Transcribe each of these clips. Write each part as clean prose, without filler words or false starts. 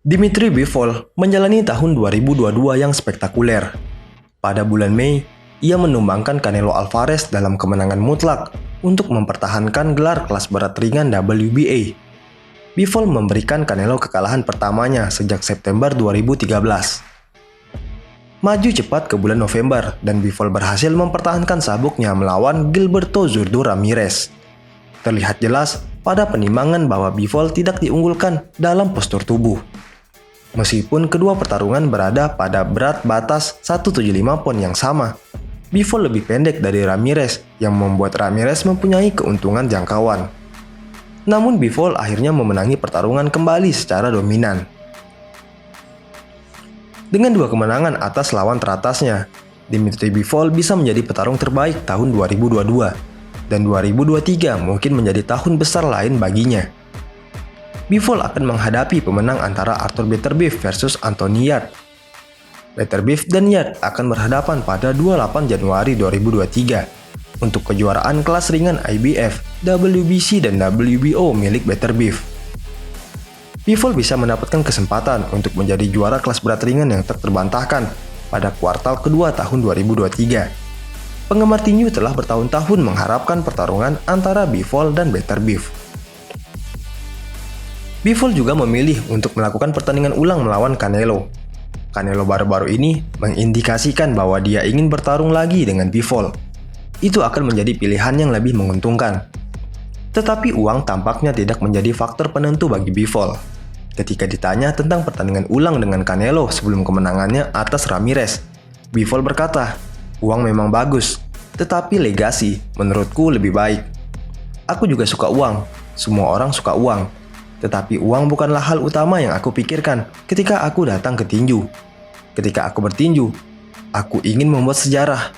Dimitri Bivol menjalani tahun 2022 yang spektakuler. Pada bulan Mei, ia menumbangkan Canelo Alvarez dalam kemenangan mutlak untuk mempertahankan gelar kelas berat ringan WBA. Bivol memberikan Canelo kekalahan pertamanya sejak September 2013. Maju cepat ke bulan November dan Bivol berhasil mempertahankan sabuknya melawan Gilberto Zurdo Ramirez. Terlihat jelas pada penimbangan bahwa Bivol tidak diunggulkan dalam postur tubuh. Meskipun kedua pertarungan berada pada berat batas 175 pon yang sama, Bivol lebih pendek dari Ramirez yang membuat Ramirez mempunyai keuntungan jangkauan. Namun Bivol akhirnya memenangi pertarungan kembali secara dominan. Dengan dua kemenangan atas lawan teratasnya, Dimitri Bivol bisa menjadi petarung terbaik tahun 2022, dan 2023 mungkin menjadi tahun besar lain baginya. Bivol akan menghadapi pemenang antara Arthur Beterbiev versus Anthony Yarde. Beterbiev dan Yarde akan berhadapan pada 28 Januari 2023 untuk kejuaraan kelas ringan IBF, WBC, dan WBO milik Beterbiev. Bivol bisa mendapatkan kesempatan untuk menjadi juara kelas berat ringan yang terbantahkan pada kuartal kedua tahun 2023. Penggemar tinju telah bertahun-tahun mengharapkan pertarungan antara Bivol dan Beterbiev. Bivol juga memilih untuk melakukan pertandingan ulang melawan Canelo. Canelo baru-baru ini mengindikasikan bahwa dia ingin bertarung lagi dengan Bivol. Itu akan menjadi pilihan yang lebih menguntungkan. Tetapi uang tampaknya tidak menjadi faktor penentu bagi Bivol. Ketika ditanya tentang pertandingan ulang dengan Canelo sebelum kemenangannya atas Ramirez, Bivol berkata, "Uang memang bagus, tetapi legasi menurutku lebih baik. Aku juga suka uang, semua orang suka uang. Tetapi uang bukanlah hal utama yang aku pikirkan ketika aku datang ke tinju. Ketika aku bertinju, aku ingin membuat sejarah.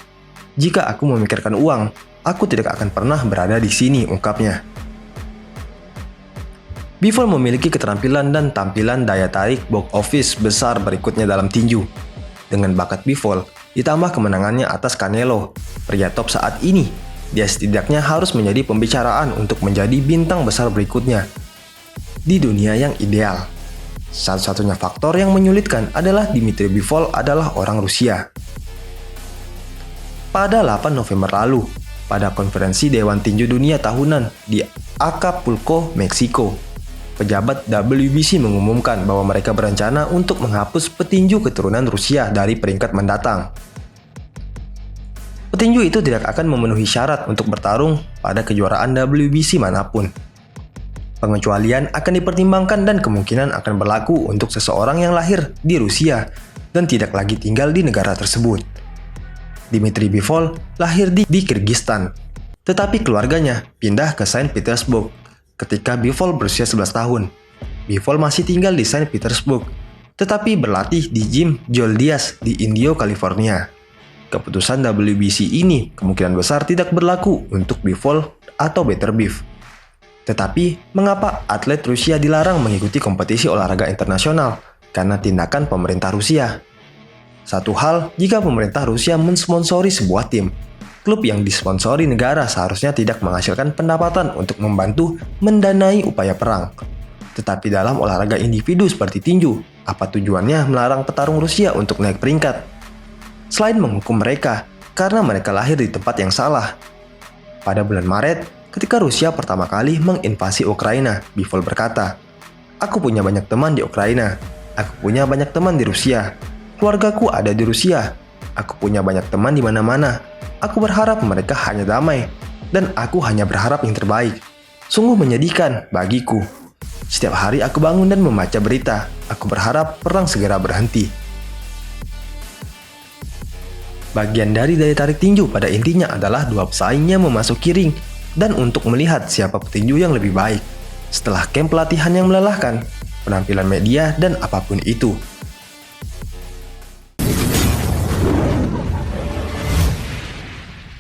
Jika aku memikirkan uang, aku tidak akan pernah berada di sini," ungkapnya. Bivol memiliki keterampilan dan tampilan daya tarik box office besar berikutnya dalam tinju. Dengan bakat Bivol, ditambah kemenangannya atas Canelo, pria top saat ini, dia setidaknya harus menjadi pembicaraan untuk menjadi bintang besar berikutnya di dunia yang ideal. Satu-satunya faktor yang menyulitkan adalah Dimitri Bivol adalah orang Rusia. Pada 8 November lalu, pada konferensi Dewan Tinju Dunia tahunan di Acapulco, Meksiko, pejabat WBC mengumumkan bahwa mereka berencana untuk menghapus petinju keturunan Rusia dari peringkat mendatang. Petinju itu tidak akan memenuhi syarat untuk bertarung pada kejuaraan WBC manapun. Pengecualian akan dipertimbangkan dan kemungkinan akan berlaku untuk seseorang yang lahir di Rusia dan tidak lagi tinggal di negara tersebut. Dimitri Bivol lahir di Kirgistan, tetapi keluarganya pindah ke Saint Petersburg ketika Bivol berusia 11 tahun. Bivol masih tinggal di Saint Petersburg, tetapi berlatih di gym Joel Diaz di Indio, California. Keputusan WBC ini kemungkinan besar tidak berlaku untuk Bivol atau Beterbiev. Tetapi, mengapa atlet Rusia dilarang mengikuti kompetisi olahraga internasional? Karena tindakan pemerintah Rusia. Satu hal, jika pemerintah Rusia mensponsori sebuah tim, klub yang disponsori negara seharusnya tidak menghasilkan pendapatan untuk membantu mendanai upaya perang. Tetapi dalam olahraga individu seperti tinju, apa tujuannya melarang petarung Rusia untuk naik peringkat? Selain menghukum mereka, karena mereka lahir di tempat yang salah. Pada bulan Maret, ketika Rusia pertama kali menginvasi Ukraina, Bivol berkata, "Aku punya banyak teman di Ukraina. Aku punya banyak teman di Rusia. Keluargaku ada di Rusia. Aku punya banyak teman di mana-mana. Aku berharap mereka hanya damai. Dan aku hanya berharap yang terbaik. Sungguh menyedihkan bagiku. Setiap hari aku bangun dan membaca berita. Aku berharap perang segera berhenti." Bagian dari daya tarik tinju pada intinya adalah dua pesaingnya memasuki ring dan untuk melihat siapa petinju yang lebih baik. Setelah kamp pelatihan yang melelahkan, penampilan media, dan apapun itu,